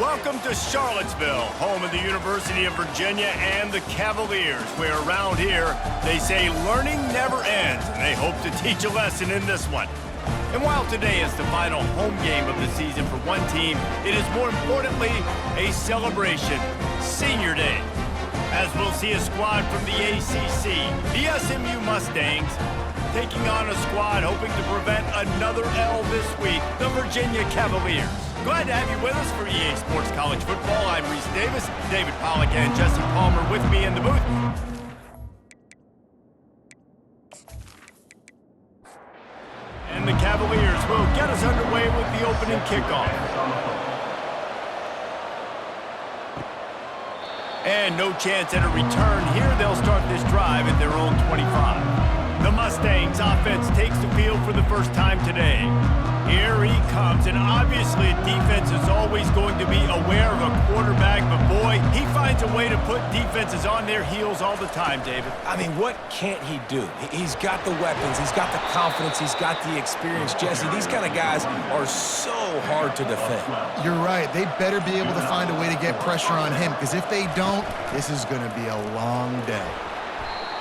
Welcome to Charlottesville, home of the University of Virginia and the Cavaliers, where around here they say learning never ends, and they hope to teach a lesson in this one. And while today is the final home game of the season for one team, it is more importantly a celebration, Senior Day. As we'll see a squad from the ACC, the SMU Mustangs, taking on a squad hoping to prevent another L this week, the Virginia Cavaliers. Glad to have you with us for EA Sports College Football. I'm Reese Davis, David Pollack and Jesse Palmer with me in the booth. And the Cavaliers will get us underway with the opening kickoff. And no chance at a return here. They'll start this drive at their own 25. The Mustangs offense takes the field for the first time today. Here he comes, and obviously defense is always going to be aware of a quarterback, but boy, he finds a way to put defenses on their heels all the time, David. I mean, what can't he do? He's got the weapons, he's got the confidence, he's got the experience. Jesse, these kind of guys are so hard to defend. You're right. They better be able to find a way to get pressure on him, because if they don't, this is going to be a long day.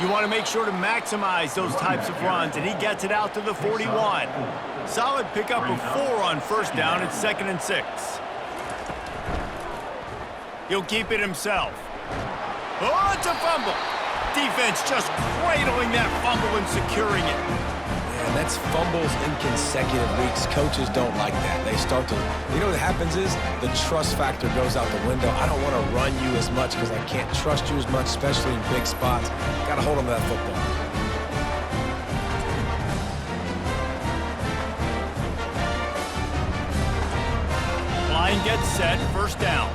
You want to make sure to maximize those types of runs, and he gets it out to the 41. Solid pickup of 4 on first down. It's 2nd and 6. He'll keep it himself. Oh, it's a fumble. Defense just cradling that fumble and securing it. Man, that's fumbles in consecutive weeks. Coaches don't like that. They start to, you know what happens is the trust factor goes out the window. I don't want to run you as much because I can't trust you as much, especially in big spots. Got to hold on to that football. Line gets set, first down.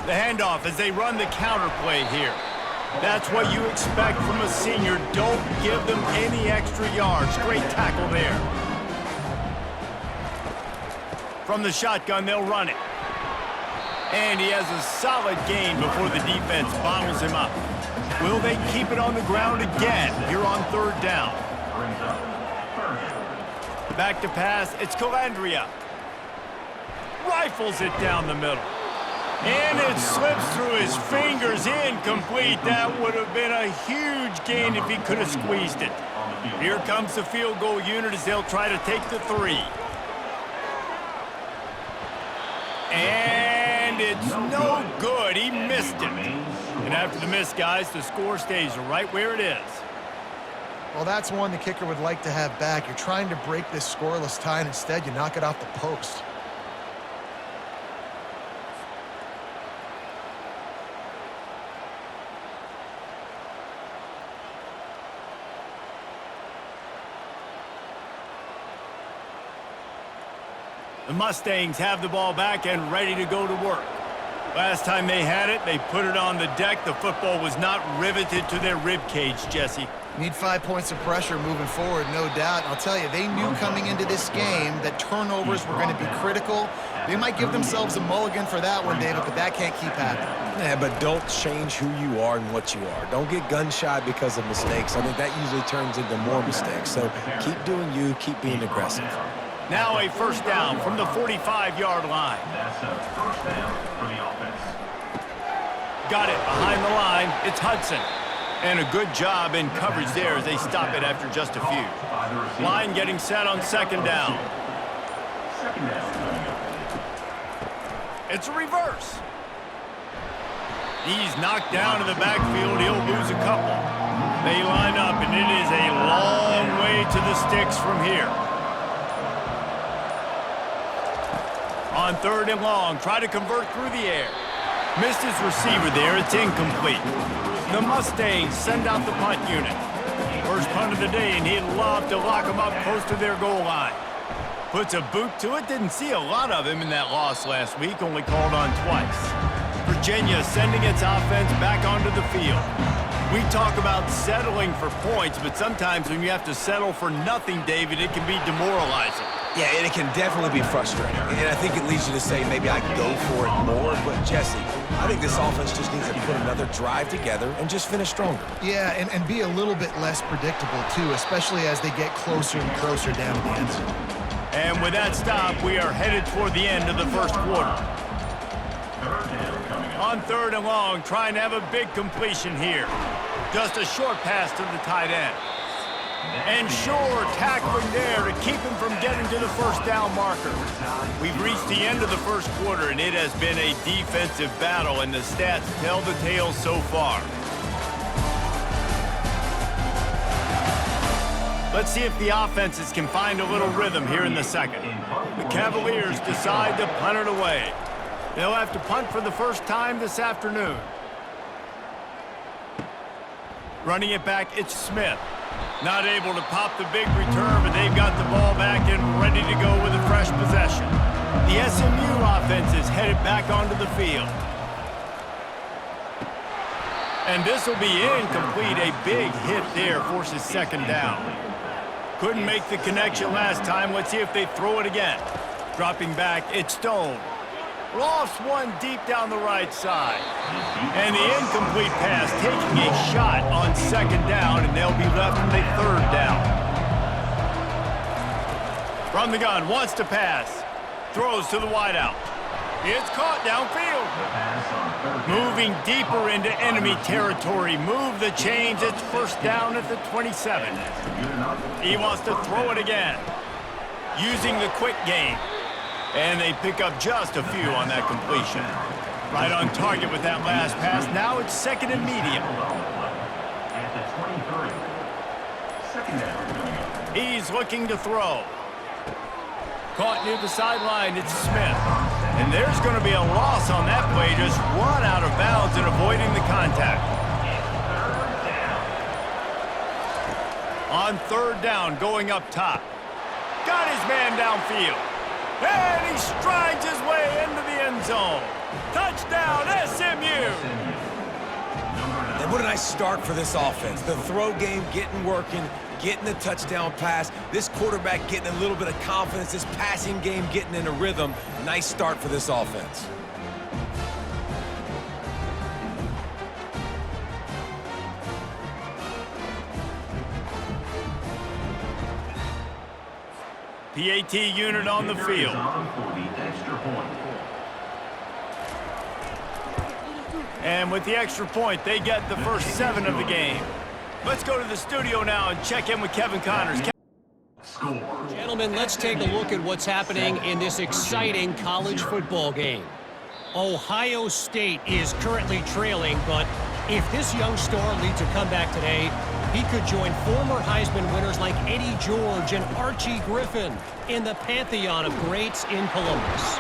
The handoff as they run the counter play here. That's what you expect from a senior. Don't give them any extra yards. Great tackle there. From the shotgun, they'll run it. And he has a solid gain before the defense bottles him up. Will they keep it on the ground again here on 3rd down? Back to pass, it's Calandria. Rifles it down the middle. And it slips through his fingers, incomplete. That would have been a huge gain if he could have squeezed it. Here comes the field goal unit as they'll try to take the 3. And it's no good. He missed it. And after the miss, guys, the score stays right where it is. Well, that's one the kicker would like to have back. You're trying to break this scoreless tie, and instead you knock it off the post. The Mustangs have the ball back and ready to go to work. Last time they had it, they put it on the deck. The football was not riveted to their rib cage, Jesse. Need 5 points of pressure moving forward, no doubt. I'll tell you, they knew coming into this game that turnovers were going to be critical. They might give themselves a mulligan for that one, David, but that can't keep happening. Yeah, but don't change who you are and what you are. Don't get gun-shy because of mistakes. I think that usually turns into more mistakes. So keep doing you, keep being aggressive. Now a first down from the 45-yard line. That's a first down for the offense. Got it behind the line. It's Hudson. And a good job in coverage there as they stop it after just a few. Line getting set on 2nd down. It's a reverse. He's knocked down in the backfield. He'll lose a couple. They line up, and it is a long way to the sticks from here. On 3rd and long, try to convert through the air. Missed his receiver there. It's incomplete. The Mustangs send out the punt unit. First punt of the day, and he'd love to lock him up close to their goal line. Puts a boot to it. Didn't see a lot of him in that loss last week, only called on twice. Virginia sending its offense back onto the field. We talk about settling for points, but sometimes when you have to settle for nothing, David, it can be demoralizing. Yeah, and it can definitely be frustrating. And I think it leads you to say maybe I go for it more. But, Jesse, I think this offense just needs to put another drive together and just finish stronger. Yeah, and be a little bit less predictable, too, especially as they get closer and closer down to the end zone. And with that stop, we are headed toward the end of the first quarter. On 3rd and long, trying to have a big completion here. Just a short pass to the tight end. And sure, tackling there to keep him from getting to the first down marker. We've reached the end of the first quarter, and it has been a defensive battle, and the stats tell the tale so far. Let's see if the offenses can find a little rhythm here in the second. The Cavaliers decide to punt it away. They'll have to punt for the first time this afternoon. Running it back, it's Smith. Not able to pop the big return, but they've got the ball back and ready to go with a fresh possession. The SMU offense is headed back onto the field. And this will be incomplete. A big hit there forces second down. Couldn't make the connection last time. Let's see if they throw it again. Dropping back, it's Stone. Lofts one deep down the right side. And the incomplete pass taking a shot on second down, and they'll be left with a third down. From the gun, wants to pass. Throws to the wideout. It's caught downfield. Moving deeper into enemy territory. Move the chains. It's first down at the 27. He wants to throw it again. Using the quick game. And they pick up just a few on that completion. Right on target with that last pass. Now it's second and medium. He's looking to throw. Caught near the sideline, it's Smith. And there's going to be a loss on that play. Just run out of bounds and avoiding the contact. On 3rd down, going up top. Got his man downfield. And he strides his way into the end zone. Touchdown, SMU! And what a nice start for this offense. The throw game getting working, getting the touchdown pass. This quarterback getting a little bit of confidence. This passing game getting in a rhythm. Nice start for this offense. PAT unit on the field. And with the extra point, they get the first 7 of the game. Let's go to the studio now and check in with Kevin Connors. Gentlemen, let's take a look at what's happening in this exciting college football game. Ohio State is currently trailing, but if this young star leads a comeback today, he could join former Heisman winners like Eddie George and Archie Griffin in the pantheon of greats in Columbus.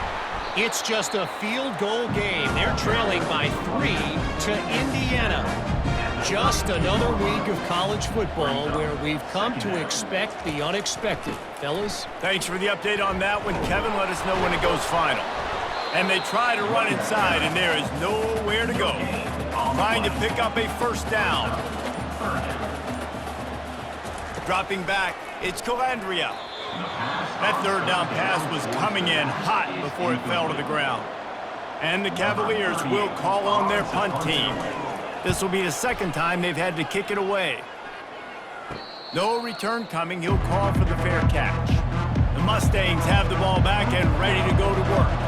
It's just a field goal game. They're trailing by 3 to Indiana. Just another week of college football where we've come to expect the unexpected. Fellas? Thanks for the update on that one, Kevin. Let us know when it goes final. And they try to run inside, and there is nowhere to go. Trying to pick up a first down. Dropping back, it's Calandria. That 3rd down pass was coming in hot before it fell to the ground. And the Cavaliers will call on their punt team. This will be the second time they've had to kick it away. No return coming. He'll call for the fair catch. The Mustangs have the ball back and ready to go to work.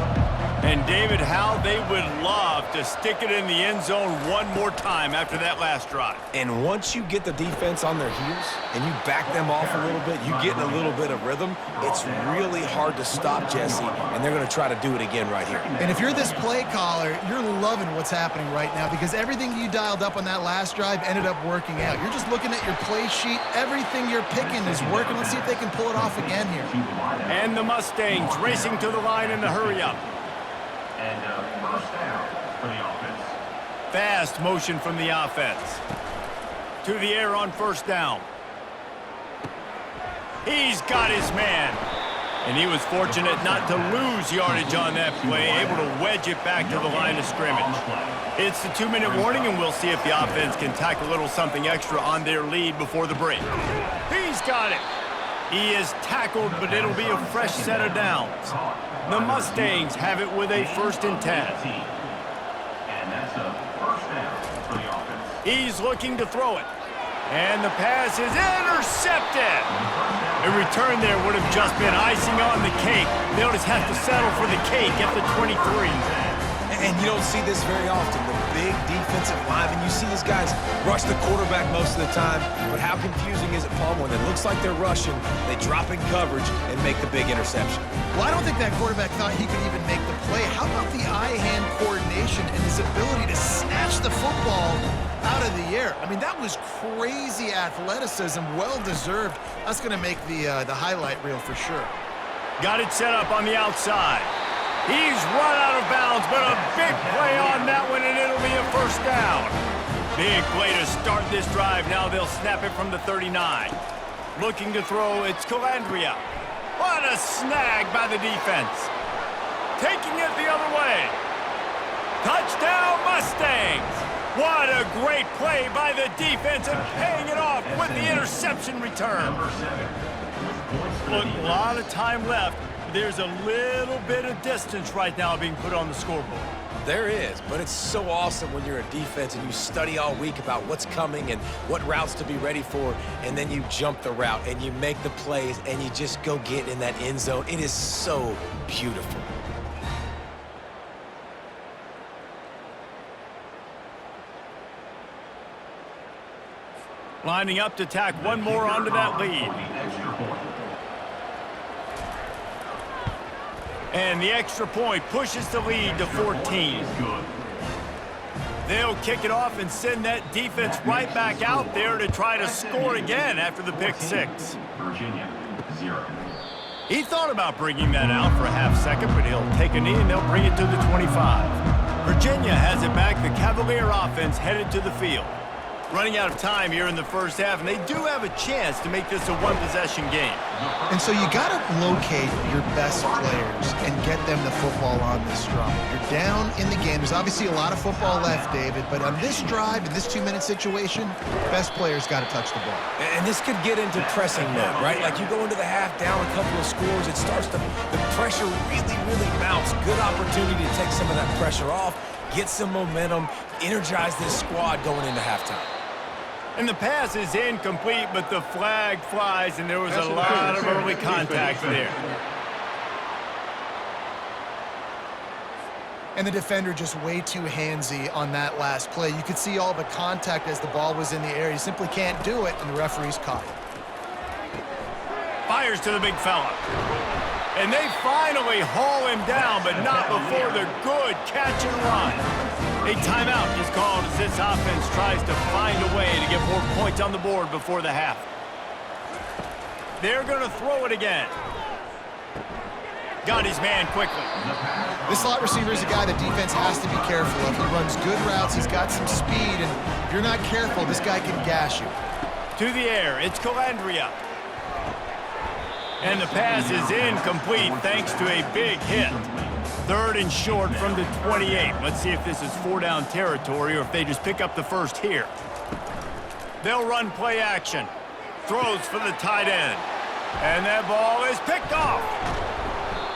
And David, how they would love to stick it in the end zone one more time after that last drive. And once you get the defense on their heels and you back them off a little bit, you get in a little bit of rhythm, it's really hard to stop, Jesse, and they're going to try to do it again right here. And if you're this play caller, you're loving what's happening right now because everything you dialed up on that last drive ended up working out. You're just looking at your play sheet. Everything you're picking is working. Let's see if they can pull it off again here. And the Mustangs racing to the line in the hurry-up. And first down for the offense. Fast motion from the offense. To the air on first down. He's got his man. And he was fortunate not to lose yardage on that play, able to wedge it back to the line of scrimmage. It's the 2-minute warning, and we'll see if the offense can tack a little something extra on their lead before the break. He's got it. He is tackled, but it'll be a fresh set of downs. The Mustangs have it with a 1st and 10. And that's a first down for the offense. He's looking to throw it. And the pass is intercepted. A return there would have just been icing on the cake. They'll just have to settle for the cake at the 23. And you don't see this very often. The big defensive linemen, you see these guys rush the quarterback most of the time, but how confusing is it, Paul, when it looks like they're rushing, they drop in coverage and make the big interception? Well, I don't think that quarterback thought he could even make the play. How about the eye-hand coordination and his ability to snatch the football out of the air? I mean, that was crazy athleticism, well-deserved. That's going to make the highlight reel for sure. Got it set up on the outside. He's run out of bounds, but a big play on that one, and it'll be a 1st down. Big play to start this drive. Now they'll snap it from the 39. Looking to throw, it's Calandria. What a snag by the defense. Taking it the other way. Touchdown, Mustangs. What a great play by the defense and paying it off with the interception return. Look, a lot of time left. There's a little bit of distance right now being put on the scoreboard. There is, but it's so awesome when you're a defense and you study all week about what's coming and what routes to be ready for, and then you jump the route and you make the plays and you just go get in that end zone. It is so beautiful. Lining up to tack one more onto that lead. And the extra point pushes the lead to 14. They'll kick it off and send that defense right back out there to try to score again after the pick 6. Virginia, 0. He thought about bringing that out for a half second, but he'll take a knee and they'll bring it to the 25. Virginia has it back. The Cavalier offense headed to the field. Running out of time here in the 1st half, and they do have a chance to make this a one-possession game. And so you got to locate your best players and get them the football on this drive. You're down in the game. There's obviously a lot of football left, David, but on this drive, in this 2-minute situation, best players got to touch the ball. And this could get into pressing mode, right? Like you go into the half down a couple of scores, it starts to, the pressure really mounts. Good opportunity to take some of that pressure off, get some momentum, energize this squad going into halftime. And the pass is incomplete, but the flag flies, and there was a lot of early contact there. And the defender just way too handsy on that last play. You could see all the contact as the ball was in the air. You simply can't do it, and the referee's caught it. Fires to the big fella. And they finally haul him down, but not before the good catch and run. A timeout is called as this offense tries to find a way to get more points on the board before the half. They're going to throw it again. Got his man quickly. This slot receiver is a guy the defense has to be careful of. He runs good routes. He's got some speed, and if you're not careful, this guy can gash you. To the air, it's Calandria. And the pass is incomplete thanks to a big hit. 3rd and short from the 28. Let's see if this is 4-down territory or if they just pick up the 1st here. They'll run play action. Throws for the tight end. And that ball is picked off.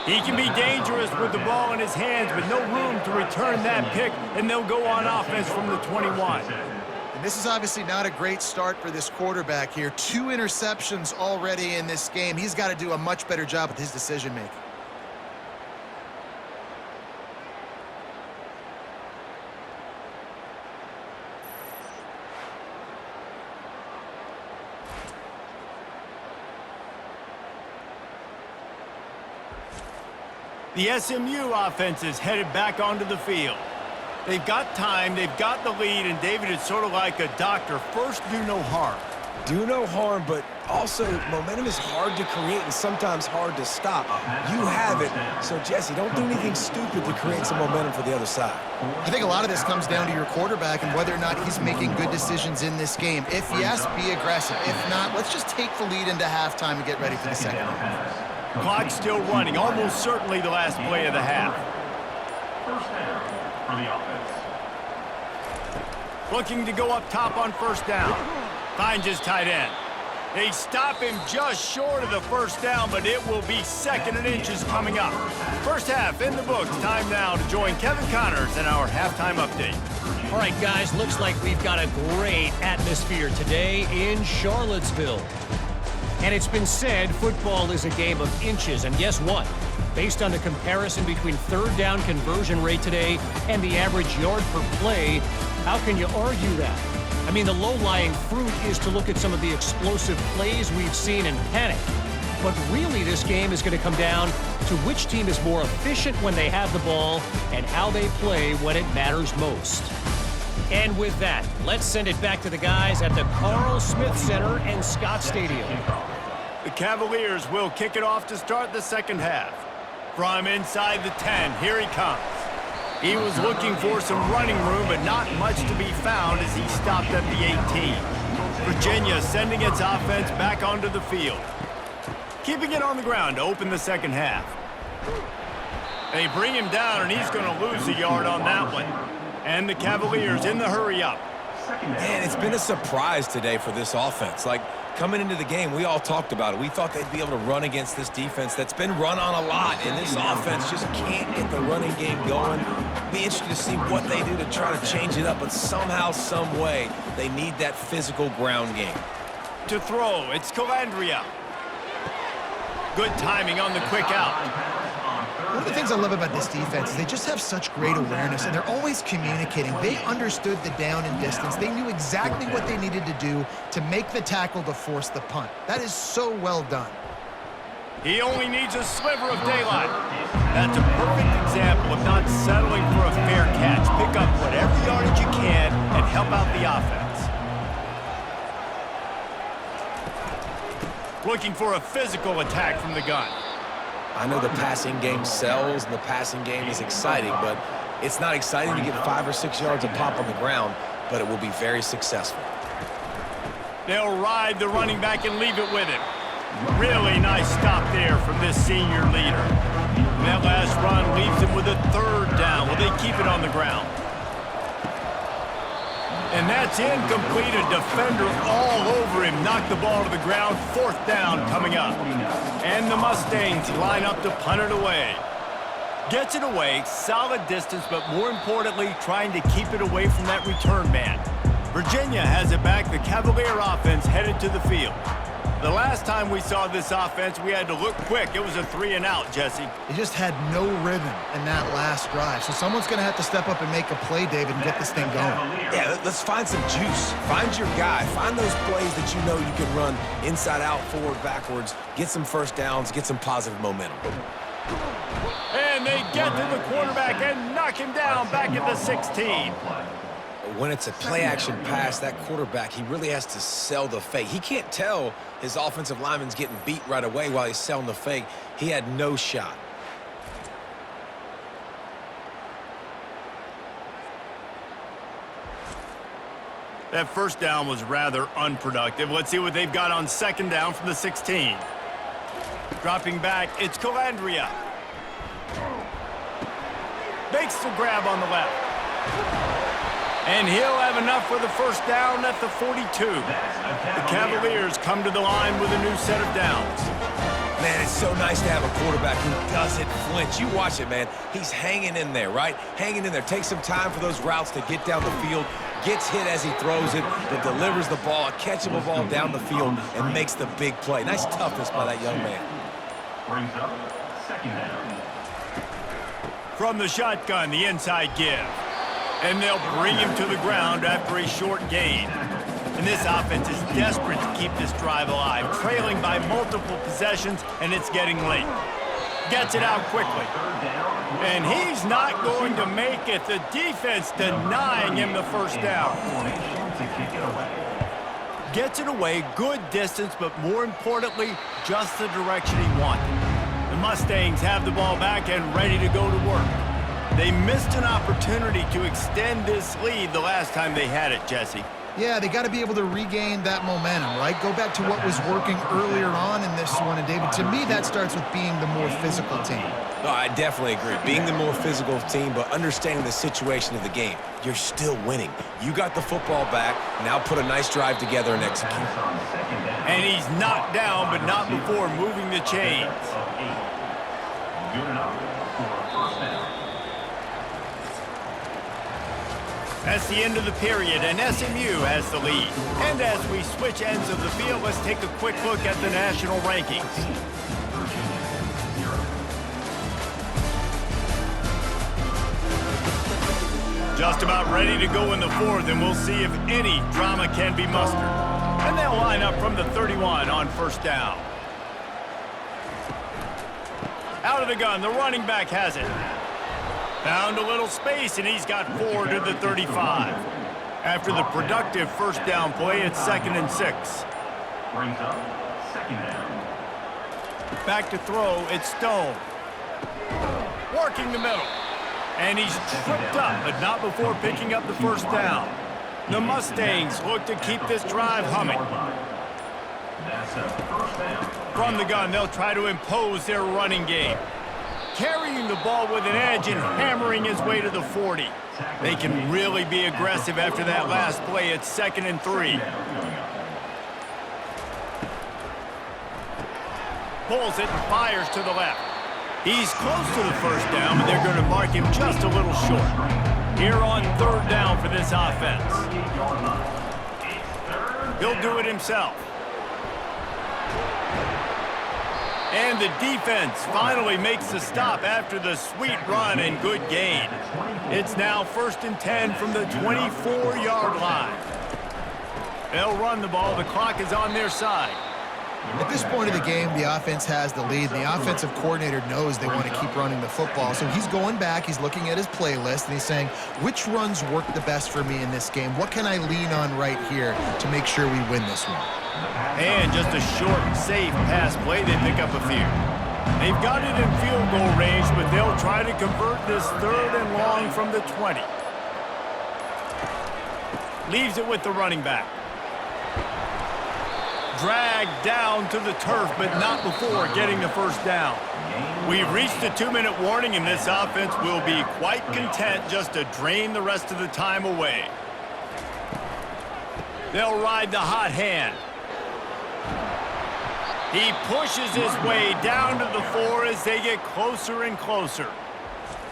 He can be dangerous with the ball in his hands, but no room to return that pick, and they'll go on offense from the 21. And this is obviously not a great start for this quarterback here. 2 interceptions already in this game. He's got to do a much better job with his decision-making. The SMU offense is headed back onto the field. They've got time, they've got the lead, and David, it's sort of like a doctor. First, do no harm. Do no harm, but also momentum is hard to create and sometimes hard to stop. You have it, so Jesse, don't do anything stupid to create some momentum for the other side. I think a lot of this comes down to your quarterback and whether or not he's making good decisions in this game. If yes, be aggressive. If not, let's just take the lead into halftime and get ready for the second half. Clock still running, almost certainly the last play of the half. First down for the offense. Looking to go up top on 1st down. Finds his tight end. They stop him just short of the first down, but it will be 2nd and inches coming up. First half in the books. Time now to join Kevin Connors in our halftime update. All right, guys, looks like we've got a great atmosphere today in Charlottesville. And it's been said football is a game of inches, and guess what? Based on the comparison between third down conversion rate today and the average yard per play, how can you argue that? I mean, the low-lying fruit is to look at some of the explosive plays we've seen and panic. But really, this game is going to come down to which team is more efficient when they have the ball and how they play when it matters most. And with that, let's send it back to the guys at the Carl Smith Center and Scott Stadium. The Cavaliers will kick it off to start the second half. From inside the 10, here he comes. He was looking for some running room, but not much to be found as he stopped at the 18. Virginia sending its offense back onto the field. Keeping it on the ground to open the second half. They bring him down, and he's going to lose a yard on that one. And the Cavaliers in the hurry up. Man, it's been a surprise today for this offense. Like, coming into the game, we all talked about it. We thought they'd be able to run against this defense that's been run on a lot, and this offense just can't get the running game going. Be interested to see what they do to try to change it up, but somehow, some way, they need that physical ground game. To throw, it's Calandria. Good timing on the quick out. One of the things I love about this defense is they just have such great awareness, and they're always communicating. They understood the down and distance. They knew exactly what they needed to do to make the tackle to force the punt. That is so well done. He only needs a sliver of daylight. That's a perfect example of not settling for a fair catch. Pick up whatever yardage you can and help out the offense. Looking for a physical attack from the gun. I know the passing game sells and the passing game is exciting, but it's not exciting to get 5 or 6 yards of pop on the ground, but it will be very successful. They'll ride the running back and leave it with him. Really nice stop there from this senior leader. And that last run leaves him with a 3rd down. Will they keep it on the ground? And that's incomplete. A defender all over him. Knocked the ball to the ground. 4th down coming up. And the Mustangs line up to punt it away. Gets it away. Solid distance, but more importantly, trying to keep it away from that return man. Virginia has it back. The Cavalier offense headed to the field. The last time we saw this offense, we had to look quick. It was a 3-and-out, Jesse. They just had no rhythm in that last drive. So someone's going to have to step up and make a play, David, and get this thing going. Yeah, let's find some juice. Find your guy. Find those plays that you know you can run inside out, forward, backwards. Get some first downs. Get some positive momentum. And they get to the quarterback and knock him down back at the 16. When it's a play-action pass, that quarterback, he really has to sell the fake. He can't tell his offensive lineman's getting beat right away while he's selling the fake. He had no shot. That first down was rather unproductive. Let's see what they've got on 2nd down from the 16. Dropping back, it's Calandria. Makes the grab on the left. And he'll have enough for the first down at the 42. The Cavaliers come to the line with a new set of downs. Man, it's so nice to have a quarterback who doesn't flinch. You watch it, man. He's hanging in there, right? Hanging in there. Takes some time for those routes to get down the field. Gets hit as he throws it, but delivers the ball, a catchable ball down the field, and makes the big play. Nice toughness by that young man. Brings up 2nd down. From the shotgun, the inside give. And they'll bring him to the ground after a short gain. And this offense is desperate to keep this drive alive, trailing by multiple possessions, and it's getting late. Gets it out quickly. And he's not going to make it. The defense denying him the first down. Gets it away, good distance, but more importantly, just the direction he wanted. The Mustangs have the ball back and ready to go to work. They missed an opportunity to extend this lead the last time they had it, Jesse. Yeah, they got to be able to regain that momentum, right? Go back to what was working earlier on in this one. And, David, to me, that starts with being the more physical team. No, I definitely agree. Being the more physical team, but understanding the situation of the game. You're still winning. You got the football back. Now put a nice drive together and execute. And he's knocked down, but not before moving the chains. Good enough for a first down. That's the end of the period, and SMU has the lead. And as we switch ends of the field, let's take a quick look at the national rankings. Just about ready to go in the fourth, and we'll see if any drama can be mustered. And they'll line up from the 31 on first down. Out of the gun, the running back has it. Found a little space, and he's got 4 to the 35. After the productive first down play, it's 2nd and 6. Brings up 2nd down. Back to throw, it's Stone. Working the middle. And he's tripped up, but not before picking up the first down. The Mustangs look to keep this drive humming. That's a first down. From the gun, they'll try to impose their running game. Carrying the ball with an edge and hammering his way to the 40. They can really be aggressive after that last play. It's 2nd and 3. Pulls it and fires to the left. He's close to the first down, but they're going to mark him just a little short. Here on 3rd down for this offense. He'll do it himself. And the defense finally makes the stop after the sweet run and good gain. It's now 1st and 10 from the 24-yard line. They'll run the ball. The clock is on their side. At this point of the game, the offense has the lead, and the offensive coordinator knows they want to keep running the football. So he's going back, he's looking at his playlist, and he's saying, which runs work the best for me in this game? What can I lean on right here to make sure we win this one? And just a short, safe pass play, they pick up a few. They've got it in field goal range, but they'll try to convert this 3rd and long from the 20. Leaves it with the running back. Dragged down to the turf, but not before getting the first down. We've reached a 2-minute warning, and this offense will be quite content just to drain the rest of the time away. They'll ride the hot hand. He pushes his way down to the 4 as they get closer and closer.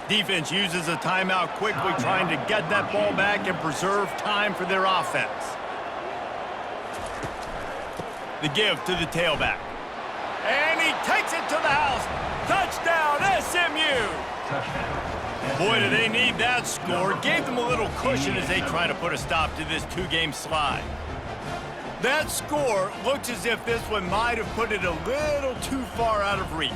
Defense uses a timeout quickly, trying to get that ball back and preserve time for their offense. The give to the tailback. And he takes it to the house. Touchdown, SMU! Boy, do they need that score. Gave them a little cushion as they try to put a stop to this 2-game slide. That score looks as if this one might have put it a little too far out of reach.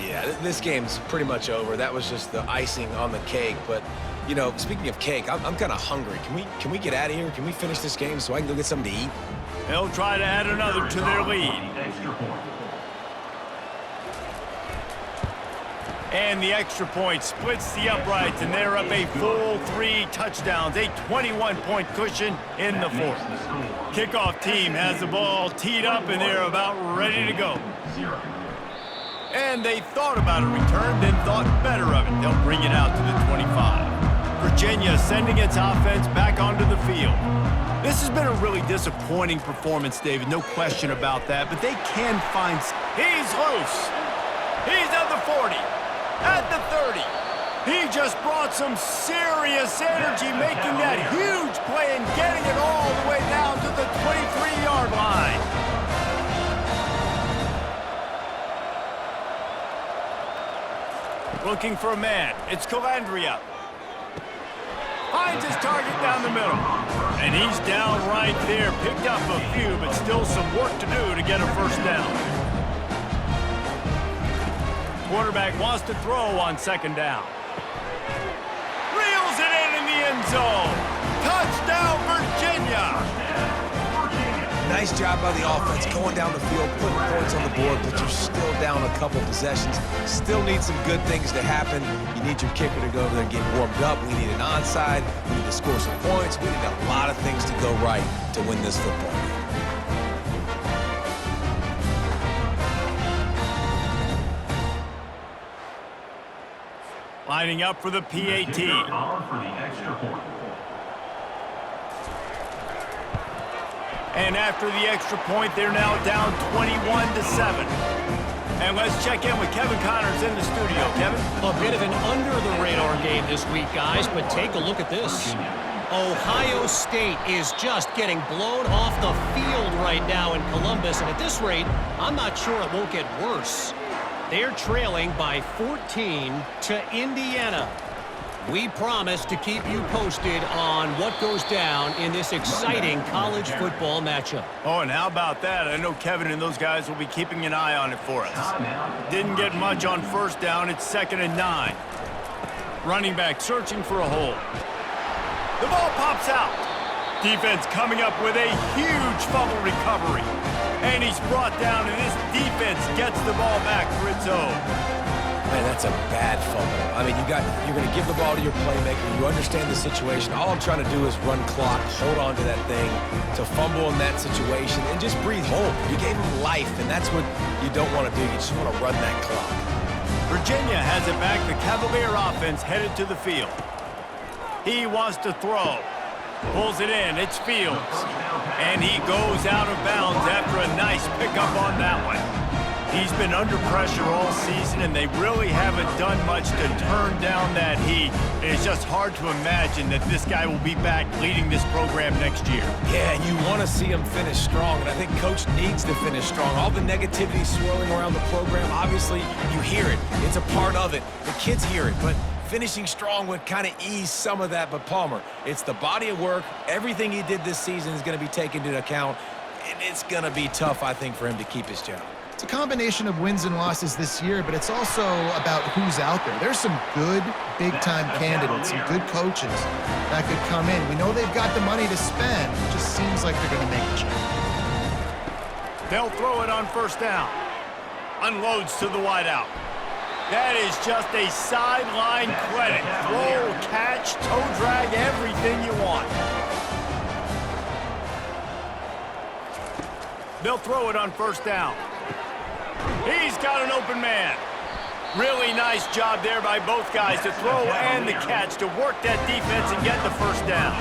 Yeah, this game's pretty much over. That was just the icing on the cake. But, you know, speaking of cake, I'm kind of hungry. Can we get out of here? Can we finish this game so I can go get something to eat? They'll try to add another to their lead. And the extra point splits the uprights, and they're up a full 3 touchdowns, a 21-point cushion in the 4th. Kickoff team has the ball teed up, and they're about ready to go. And they thought about a return, then thought better of it. They'll bring it out to the 25. Virginia sending its offense back onto the field. This has been a really disappointing performance, David, no question about that, but they can find... He's loose. He's at the 40, at the 30. He just brought some serious energy, making that huge play and getting it all the way down to the 23-yard line. Looking for a man. It's Calandria. Finds his target down the middle. And he's down right there. Picked up a few, but still some work to do to get a first down. Quarterback wants to throw on 2nd down. Reels it in the end zone. Touchdown, Virginia. Nice job by the offense going down the field, putting points on the board, but you're still down a couple possessions. Still need some good things to happen. You need your kicker to go over there and get warmed up. We need an onside. We need to score some points. We need a lot of things to go right to win this football game. Lining up for the PAT. And after the extra point, they're now down 21-7. And let's check in with Kevin Connors in the studio. Kevin? A bit of an under-the-radar game this week, guys, but take a look at this. Ohio State is just getting blown off the field right now in Columbus, and at this rate, I'm not sure it won't get worse. They're trailing by 14 to Indiana. We promise to keep you posted on what goes down in this exciting college football matchup. Oh, and how about that? I know Kevin and those guys will be keeping an eye on it for us. Didn't get much on first down. It's 2nd and 9. Running back searching for a hole. The ball pops out. Defense coming up with a huge fumble recovery. And he's brought down, and this defense gets the ball back for its own. Man, that's a bad fumble. I mean, you're going to give the ball to your playmaker. You understand the situation. All I'm trying to do is run clock, hold on to that thing, to fumble in that situation, and just breathe hope. You gave him life, and that's what you don't want to do. You just want to run that clock. Virginia has it back. The Cavalier offense headed to the field. He wants to throw. Pulls it in. It's Fields. And he goes out of bounds after a nice pickup on that one. He's been under pressure all season, and they really haven't done much to turn down that heat. It's just hard to imagine that this guy will be back leading this program next year. Yeah, and you want to see him finish strong, and I think Coach needs to finish strong. All the negativity swirling around the program, obviously, you hear it. It's a part of it. The kids hear it, but finishing strong would kind of ease some of that. But Palmer, it's the body of work. Everything he did this season is going to be taken into account, and it's going to be tough, I think, for him to keep his job. It's a combination of wins and losses this year, but it's also about who's out there. There's some good big-time candidates, some good coaches that could come in. We know they've got the money to spend. It just seems like they're going to make a change. They'll throw it on first down. Unloads to the wideout. That is just a sideline credit. Throw, catch, toe drag, everything you want. They'll throw it on first down. He's got an open man. Really nice job there by both guys to throw and the catch to work that defense and get the first down.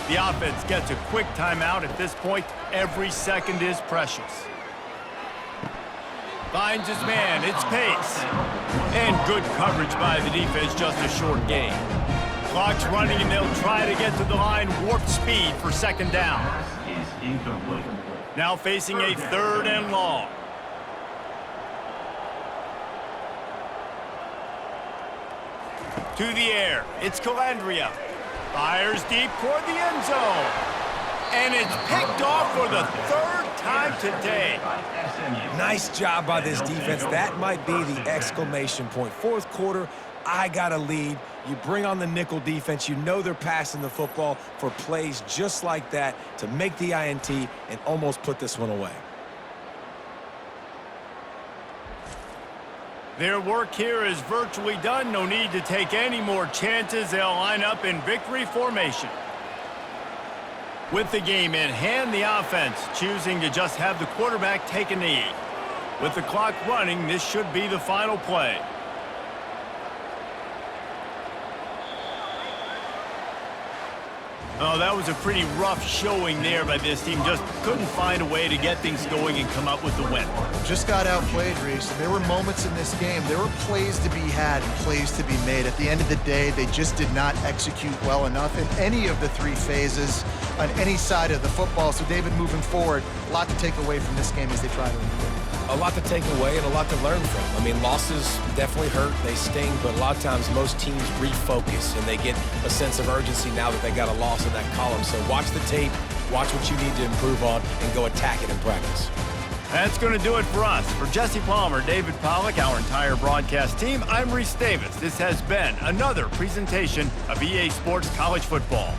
The offense gets a quick timeout at this point. Every second is precious. Finds his man. It's Pace. And good coverage by the defense, just a short gain. Clock's running, and they'll try to get to the line. Warp speed for second down. Now facing a 3rd and long. To the air. It's Calandria. Fires deep toward the end zone. And it's picked off for the 3rd time today. Nice job by this defense. That might be the exclamation point. 4th quarter, I got a lead. You bring on the nickel defense. You know they're passing the football for plays just like that to make the INT and almost put this one away. Their work here is virtually done. No need to take any more chances. They'll line up in victory formation. With the game in hand, the offense choosing to just have the quarterback take a knee. With the clock running, this should be the final play. Oh, that was a pretty rough showing there by this team. Just couldn't find a way to get things going and come up with the win. Just got outplayed, Reese. There were moments in this game. There were plays to be had and plays to be made. At the end of the day, they just did not execute well enough in any of the 3 phases on any side of the football. So, David, moving forward, a lot to take away from this game as they try to improve. A lot to take away and a lot to learn from. I mean, losses definitely hurt, they sting, but a lot of times most teams refocus and they get a sense of urgency now that they got a loss in that column. So watch the tape, watch what you need to improve on, and go attack it in practice. That's going to do it for us. For Jesse Palmer, David Pollack, our entire broadcast team, I'm Reese Davis. This has been another presentation of EA Sports College Football.